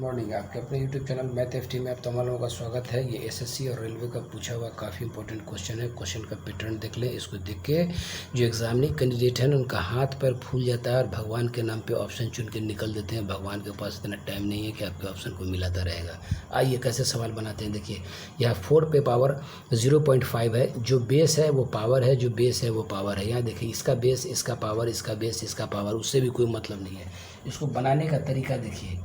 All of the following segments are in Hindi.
मॉर्निंग। आपके अपने यूट्यूब चैनल मैथ एफटी में आप तमाम लोगों का स्वागत है। ये एसएससी और रेलवे का पूछा हुआ काफ़ी इंपॉर्टेंट क्वेश्चन है। क्वेश्चन का पैटर्न देख लें। इसको देख के जो एग्जामिनिंग कैंडिडेट है उनका हाथ पैर फूल जाता है और भगवान के नाम पे ऑप्शन चुन के निकल देते हैं। भगवान के पास इतना टाइम नहीं है कि आपके ऑप्शन को मिलाता रहेगा। आइए कैसे सवाल बनाते हैं। देखिए यहाँ 4 पे पावर 0.5 है। जो बेस है वो पावर है, जो बेस है वो पावर है। यहाँ देखिए इसका बेस, इसका पावर, इसका बेस, इसका पावर, उससे भी कोई मतलब नहीं है। इसको बनाने का तरीका देखिए।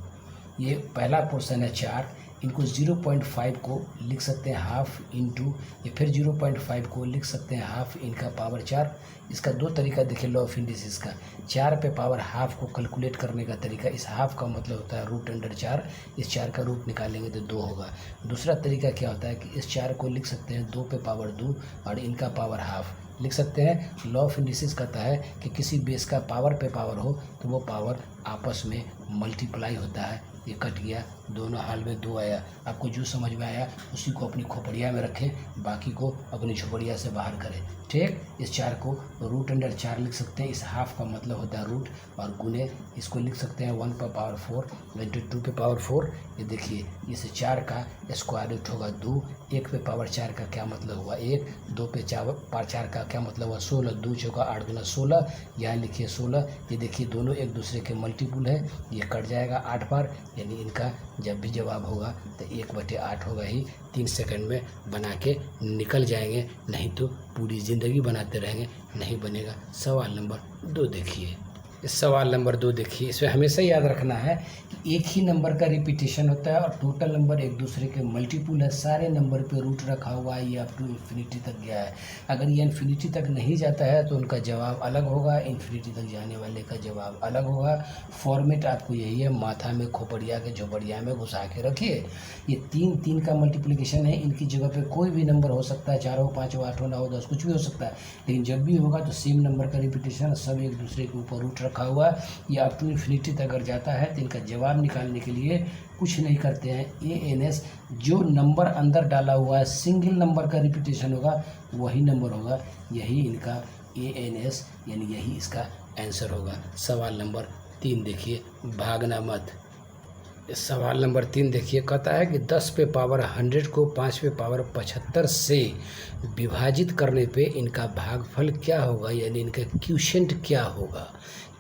ये पहला पोर्शन है 4, इनको 0.5 को लिख सकते हैं हाफ इंटू, ये फिर 0.5 को लिख सकते हैं हाफ इनका पावर 4। इसका दो तरीका देखिए लॉ ऑफ इंडिसेस का। 4 पे पावर हाफ को कैलकुलेट करने का तरीका, इस हाफ का मतलब होता है रूट अंडर 4। इस 4 का रूट निकालेंगे तो 2 होगा। दूसरा तरीका क्या होता है कि इस 4 को लिख सकते हैं 2 पे पावर 2 और इनका पावर हाफ लिख सकते हैं। लॉ ऑफ इंडिसेस कहता है कि किसी बेस का पावर पे पावर हो तो वो पावर आपस में मल्टीप्लाई होता है। ये कट गया, दोनों हाल में 2 आया। आपको जो समझ में आया उसी को अपनी खोपड़िया में रखें, बाकी को अपनी झोपड़िया से बाहर करें। ठीक, इस 4 को रूट अंडर 4 लिख सकते हैं। इस हाफ का मतलब होता है रूट, और गुने इसको लिख सकते हैं 1 पे पावर 4 इंटू 2 पे पावर 4। ये देखिए इस 4 का स्क्वायर रूट होगा 2। 1 पे पावर 4 का क्या मतलब हुआ 1, 2 पे 4 का क्या मतलब हुआ 16, 2 चौका 8 गुना 16। यहाँ लिखिए 16। ये देखिए दोनों एक दूसरे के मल्टीपुल है, ये कट जाएगा 8 बार, यानी इनका जब भी जवाब होगा तो 1/8 होगा ही। 3 सेकंड में बना के निकल जाएंगे, नहीं तो पूरी ज़िंदगी बनाते रहेंगे, नहीं बनेगा। सवाल नंबर 2 देखिए। इस सवाल नंबर 2 देखिए, इसमें हमेशा याद रखना है कि एक ही नंबर का रिपीटेशन होता है और टोटल नंबर एक दूसरे के मल्टीपुल है। सारे नंबर पे रूट रखा हुआ है, ये अप टू इन्फिनिटी तक गया है। अगर ये इन्फिनिटी तक नहीं जाता है तो उनका जवाब अलग होगा, इन्फिनिटी तक जाने वाले का जवाब अलग होगा। फॉर्मेट आपको यही है, माथा में खोपड़िया के झोपड़िया में घुसा के रखिए। ये 3 का मल्टीप्लिकेशन है, इनकी जगह पे कोई भी नंबर हो सकता है, 4 हो, 5 हो, 8 हो, 9 हो, 10 कुछ भी हो सकता है, लेकिन जब भी होगा तो सेम नंबर का रिपीटेशन, सब एक दूसरे के ऊपर रूट रखा हुआ है। ये अप टू इन्फिनिटी तक अगर जाता है तो इनका जवाब निकालने के लिए कुछ नहीं करते हैं। ANS जो नंबर अंदर डाला हुआ है, सिंगल नंबर का रिपीटेशन होगा वही नंबर होगा, यही इनका ANS यानी यही इसका आंसर होगा। सवाल नंबर 3 देखिए, भागना मत। सवाल नंबर 3 देखिए, कहता है कि 10 पे पावर 100 को 5 पे पावर 75 से विभाजित करने पे इनका भागफल क्या होगा, यानी इनका क्वोशिएंट क्या होगा,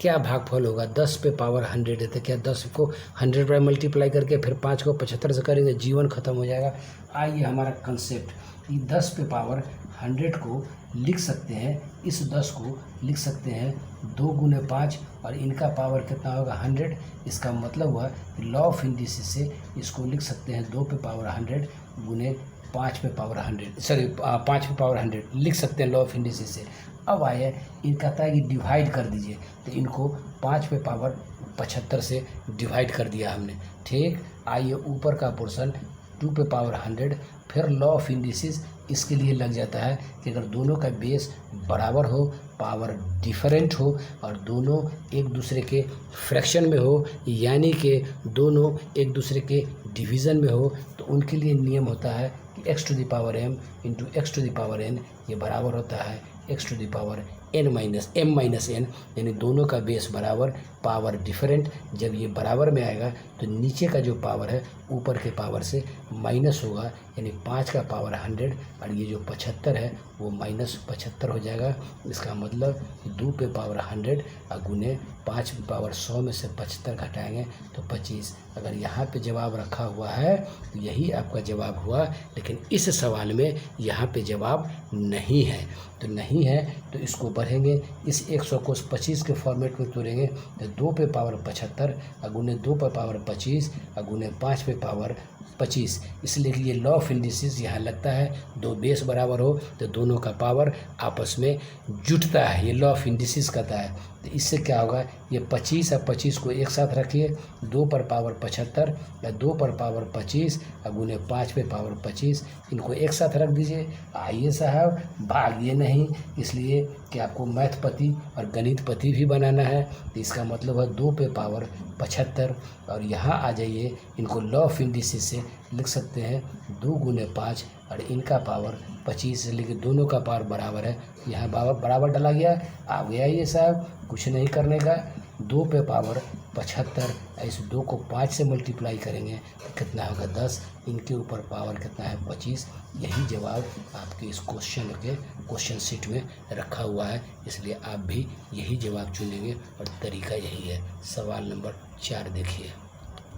क्या भागफल होगा। 10 पे पावर 100 है तो क्या 10 को 100 बाय मल्टीप्लाई करके फिर 5 को 75 से करेंगे, जीवन खत्म हो जाएगा। आइए हमारा कंसेप्ट, ये 10 पे पावर 100 को लिख सकते हैं, इस 10 को लिख सकते हैं 2 गुने 5 और इनका पावर कितना होगा 100। इसका मतलब हुआ कि लॉ ऑफ इंडिसेस से इसको लिख सकते हैं 2 पे पावर 100 गुने 5 पे पावर 100, सॉरी 5 पे पावर 100 लिख सकते हैं लॉ ऑफ इंडिसेस से। अब आए इनका कहता है कि डिवाइड कर दीजिए, तो इनको 5 पे पावर 75 से डिवाइड कर दिया हमने। ठीक, आइए ऊपर का पोर्शन 2 पे पावर 100, फिर लॉ ऑफ इंडिसेस इसके लिए लग जाता है कि अगर दोनों का बेस बराबर हो, पावर डिफरेंट हो और दोनों एक दूसरे के फ्रैक्शन में हो, यानी कि दोनों एक दूसरे के डिवीज़न में हो, तो उनके लिए नियम होता है कि x to the power m into x to the power n ये बराबर होता है x to the power m minus n, यानी दोनों का बेस बराबर, पावर डिफरेंट। जब ये बराबर में आएगा तो नीचे का जो पावर है ऊपर के पावर से माइनस होगा, यानी 5 का पावर 100 और ये जो 75 है वो माइनस 75 हो जाएगा। इसका मतलब 2 पे पावर 100 और गुने 5 पे पावर 100 में से 75 घटाएंगे तो 25। अगर यहाँ पे जवाब रखा हुआ है तो यही आपका जवाब हुआ, लेकिन इस सवाल में यहाँ पे जवाब नहीं है, तो नहीं है तो इसको बढ़ेंगे, इस 100 को 25 के फॉर्मेट में तोड़ेंगे तो 2 पे पावर 75 अगुने 2 पे पावर 25 अगुने 5 पे पावर 25। इसलिए कि ये लॉ ऑफ इंडिसेस यहाँ लगता है, दो बेस बराबर हो तो दोनों का पावर आपस में जुटता है, ये लॉ ऑफ इंडिसेस कहता है। तो इससे क्या होगा, ये 25 और 25 को एक साथ रखिए, 2 पर पावर 75 या 2 पर पावर 25 अगुने 5 पे पावर 25, इनको एक साथ रख दीजिए। आइए साहब, भागिए नहीं, इसलिए कि आपको मैथपति और गणितपति भी बनाना है। तो इसका मतलब है 2 पे पावर 75 और यहाँ आ जाइए, इनको लॉ ऑफ इंडिसेस से लिख सकते हैं 2 गुने 5 और इनका पावर 25, लेकिन दोनों का पावर बराबर है। यहाँ बराबर डाला गया, आ गया ये साहब, कुछ नहीं करने का। 2 पे पावर 75, इस 2 को 5 से मल्टीप्लाई करेंगे तो कितना होगा 10, इनके ऊपर पावर कितना है 25। यही जवाब आपके इस क्वेश्चन शीट में रखा हुआ है, इसलिए आप भी यही जवाब चुनेंगे और तरीका यही है। सवाल नंबर 4 देखिए।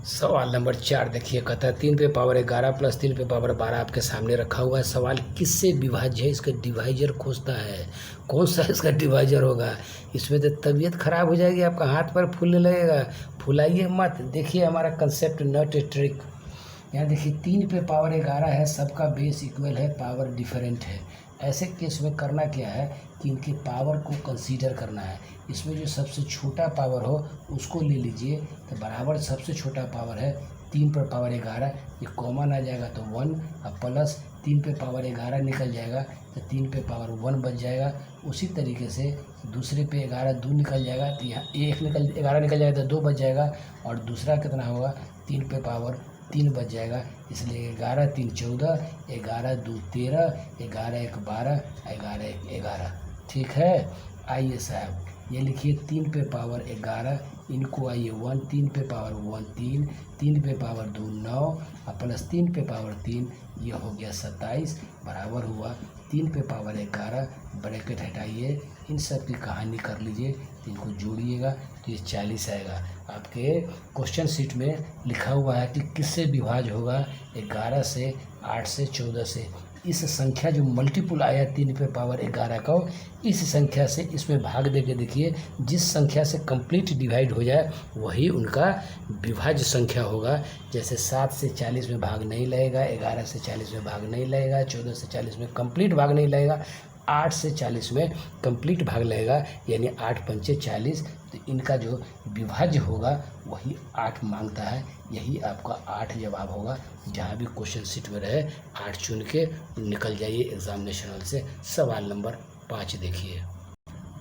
सवाल नंबर 4 देखिए, कहता है 3 पे पावर 11 प्लस 3 पे पावर 12 आपके सामने रखा हुआ है। सवाल किससे विभाज्य है, इसका डिवाइजर खोजता है। कौन सा इसका डिवाइजर होगा? इसमें तो तबीयत खराब हो जाएगी, आपका हाथ पर फूलने लगेगा। फुलाइए मत। देखिए हमारा कंसेप्ट नॉट ए ट्रिक। यहाँ देखिए 3 पे पावर 11 है, सबका बेस इक्वल है, पावर डिफरेंट है। ऐसे केस में करना क्या है कि इनके पावर को कंसीडर करना है। इसमें जो सबसे छोटा पावर हो उसको ले लीजिए, तो बराबर सबसे छोटा पावर है 3 पे पावर 11, ये कॉमन आ जाएगा तो 1, अब प्लस 3 पे पावर 11 निकल जाएगा तो 3 पे पावर 1 बच जाएगा। उसी तरीके से दूसरे पे 11 2 निकल जाएगा तो यहाँ 11 निकल जाएगा तो 2 बच जाएगा, और दूसरा कितना होगा 3 पे पावर 3 बच जाएगा। इसलिए 11 3 14, 11 2 13, 11 1 12, 11 1 11। ठीक है। आइए साहब ये लिखिए 3 पे पावर 11, इनको आइए 1, 3 पे पावर 1 3, 3 पे पावर 2 9, और प्लस 3 पे पावर 3, ये हो गया 27, बराबर हुआ 3 पे पावर 11। ब्रैकेट हटाइए, इन सब की कहानी कर लीजिए, इनको जोड़िएगा तो ये 40 आएगा। आपके क्वेश्चन शीट में लिखा हुआ है कि किससे विभाज्य होगा, 11 से, 8 से, 14 से। इस संख्या जो मल्टीपुल आया 3 पे पावर 11 का, इस संख्या से इसमें भाग दे के देखिए, जिस संख्या से कंप्लीट डिवाइड हो जाए वही उनका विभाज्य संख्या होगा। जैसे 7 से 40 में भाग नहीं लगेगा, 11 से 40 में भाग नहीं लगेगा, 14 से 40 में कंप्लीट भाग नहीं लगेगा, 8 से 40 में कंप्लीट भाग लगेगा, यानी 8 पंचे 40। तो इनका जो विभाज्य होगा वही 8 मांगता है। यही आपका 8 जवाब होगा। जहाँ भी क्वेश्चन शीट में रहे 8 चुन के निकल जाइए एग्जामिनेशन हॉल से। सवाल नंबर 5 देखिए।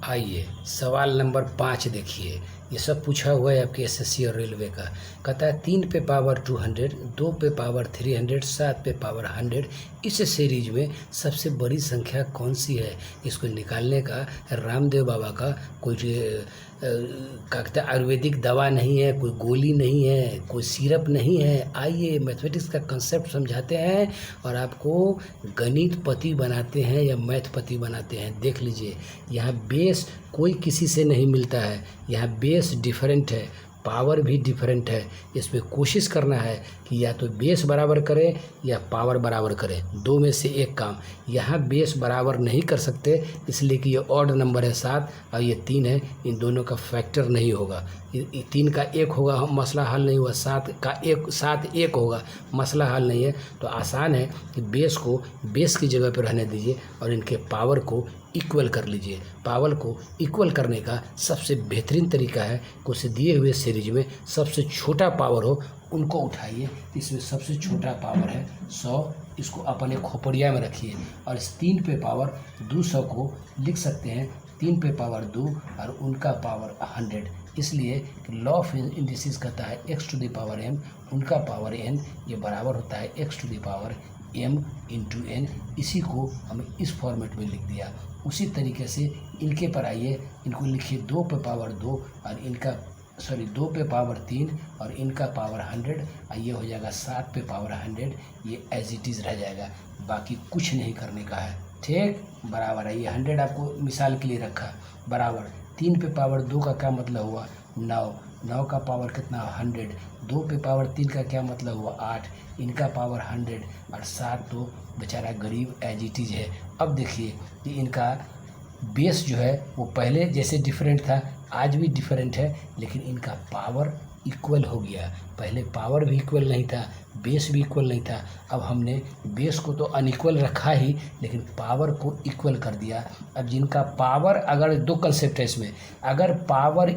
आइए सवाल नंबर 5 देखिए। ये सब पूछा हुआ है आपके एसएससी और रेलवे का। कहता है 3 पे पावर 200, 2 पे पावर 300, 7 पे पावर 100, इस सीरीज में सबसे बड़ी संख्या कौन सी है? इसको निकालने का रामदेव बाबा का कोई कहता आयुर्वेदिक दवा नहीं है, कोई गोली नहीं है, कोई सिरप नहीं है। आइए मैथमेटिक्स का कंसेप्ट समझाते हैं और आपको गणित पति बनाते हैं या मैथ पति बनाते हैं। देख लीजिए यहाँ बेस कोई किसी से नहीं मिलता है, यहाँ बेस डिफरेंट है, पावर भी डिफरेंट है। इसमें कोशिश करना है कि या तो बेस बराबर करें या पावर बराबर करें, दो में से एक काम। यहाँ बेस बराबर नहीं कर सकते इसलिए कि ये ऑड नंबर है 7 और ये 3 है, इन दोनों का फैक्टर नहीं होगा। 3 का 1 होगा, हम मसला हल नहीं हुआ। 7 का 1 होगा, मसला हल नहीं है। तो आसान है कि बेस को बेस की जगह पर रहने दीजिए और इनके पावर को इक्वल कर लीजिए। पावर को इक्वल करने का सबसे बेहतरीन तरीका है कि उसे दिए हुए सीरीज में सबसे छोटा पावर हो उनको उठाइए। इसमें सबसे छोटा पावर है 100, इसको अपने खोपड़िया में रखिए और इस 3 पे पावर 200 को लिख सकते हैं 3 पे पावर 2 और उनका पावर 100। इसलिए लॉ ऑफ इंडिसेस कहता है x to the power m, उनका पावर n, ये बराबर होता है x to the power m into n। इसी को हमें इस फॉर्मेट में लिख दिया। उसी तरीके से इनके पर आइए, इनको लिखिए 2 पे पावर 2 और इनका 2 पे पावर 3 और इनका पावर 100 और ये हो जाएगा 7 पे पावर 100। ये एज इट इज़ रह जाएगा, बाकी कुछ नहीं करने का है। ठीक, बराबर है। ये 100 आपको मिसाल के लिए रखा, बराबर 3 पे पावर 2 का क्या मतलब हुआ 9, 9 का पावर कितना 100, 2 पे पावर 3 का क्या मतलब हुआ 8, इनका पावर 100 और 7 तो बेचारा गरीब एज इट इज़ है। अब देखिए कि इनका बेस जो है वो पहले जैसे डिफरेंट था आज भी डिफरेंट है, लेकिन इनका पावर इक्वल हो गया। पहले पावर भी इक्वल नहीं था, बेस भी इक्वल नहीं था। अब हमने बेस को तो अनइक्वल रखा ही, लेकिन पावर को इक्वल कर दिया। अब जिनका पावर, अगर दो कंसेप्ट है इसमें, अगर पावर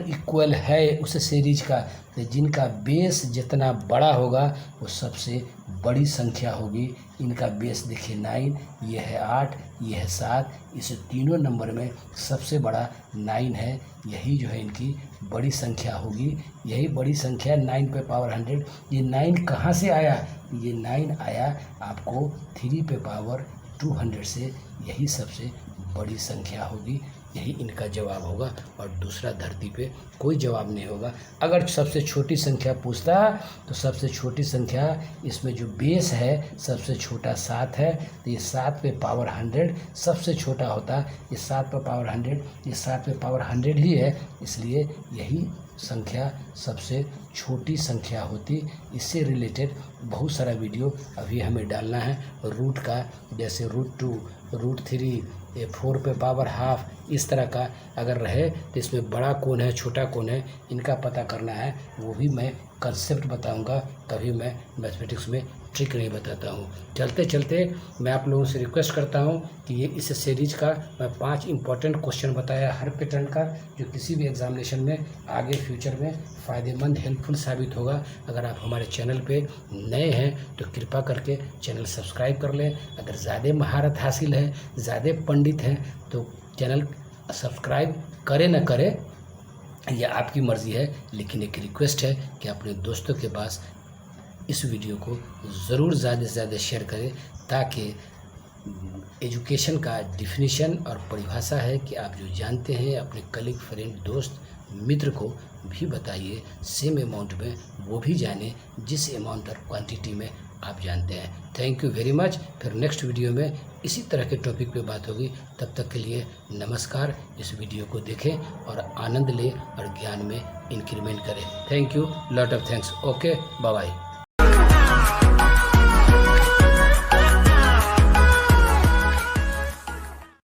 इक्वल है उस सीरीज का, तो जिनका बेस जितना बड़ा होगा वो सबसे बड़ी संख्या होगी। इनका बेस देखिए 9, ये है 8, ये है 7, इस तीनों नंबर में सबसे बड़ा 9 है। यही जो है इनकी बड़ी संख्या होगी। यही बड़ी संख्या 9 पे पावर 100। ये 9 कहाँ से आया? ये 9 आया आपको 3 पे पावर 200 से। यही सबसे बड़ी संख्या होगी। यही इनका जवाब होगा और दूसरा धरती पे कोई जवाब नहीं होगा। अगर सबसे छोटी संख्या पूछता तो सबसे छोटी संख्या इसमें जो बेस है सबसे छोटा 7 है, तो ये 7 पे पावर 100 सबसे छोटा होता। ये 7 पे पावर 100, ये 7 पे पावर 100 ही है, इसलिए यही संख्या सबसे छोटी संख्या होती। इससे रिलेटेड बहुत सारा वीडियो अभी हमें डालना है। रूट का, जैसे √2, √3, 4 पे पावर हाफ, इस तरह का अगर रहे तो इसमें बड़ा कौन है छोटा कौन है इनका पता करना है। वो भी मैं कंसेप्ट बताऊंगा, कभी मैं मैथमेटिक्स में ट्रिक नहीं बताता हूँ। चलते चलते मैं आप लोगों से रिक्वेस्ट करता हूँ कि ये इस सीरीज का मैं 5 इंपॉर्टेंट क्वेश्चन बताया हर पैटर्न का, जो किसी भी एग्जामिनेशन में आगे फ्यूचर में फ़ायदेमंद हेल्पफुल साबित होगा। अगर आप हमारे चैनल पे नए हैं तो कृपा करके चैनल सब्सक्राइब कर लें। अगर ज़्यादा महारत हासिल है, ज़्यादा पंडित हैं तो चैनल सब्सक्राइब करें न करें यह आपकी मर्ज़ी है, लेकिन एक रिक्वेस्ट है कि अपने दोस्तों के पास इस वीडियो को ज़रूर ज़्यादा से ज़्यादा शेयर करें, ताकि एजुकेशन का डिफिनीशन और परिभाषा है कि आप जो जानते हैं अपने कलीग, फ्रेंड, दोस्त, मित्र को भी बताइए। सेम अमाउंट में वो भी जाने जिस अमाउंट और क्वांटिटी में आप जानते हैं। Thank you very much. फिर नेक्स्ट वीडियो में इसी तरह के टॉपिक पे बात होगी। तब तक के लिए नमस्कार। इस वीडियो को देखें और आनंद लें और ज्ञान में इंक्रीमेंट करें। Thank you, lot of thanks. Okay, bye bye.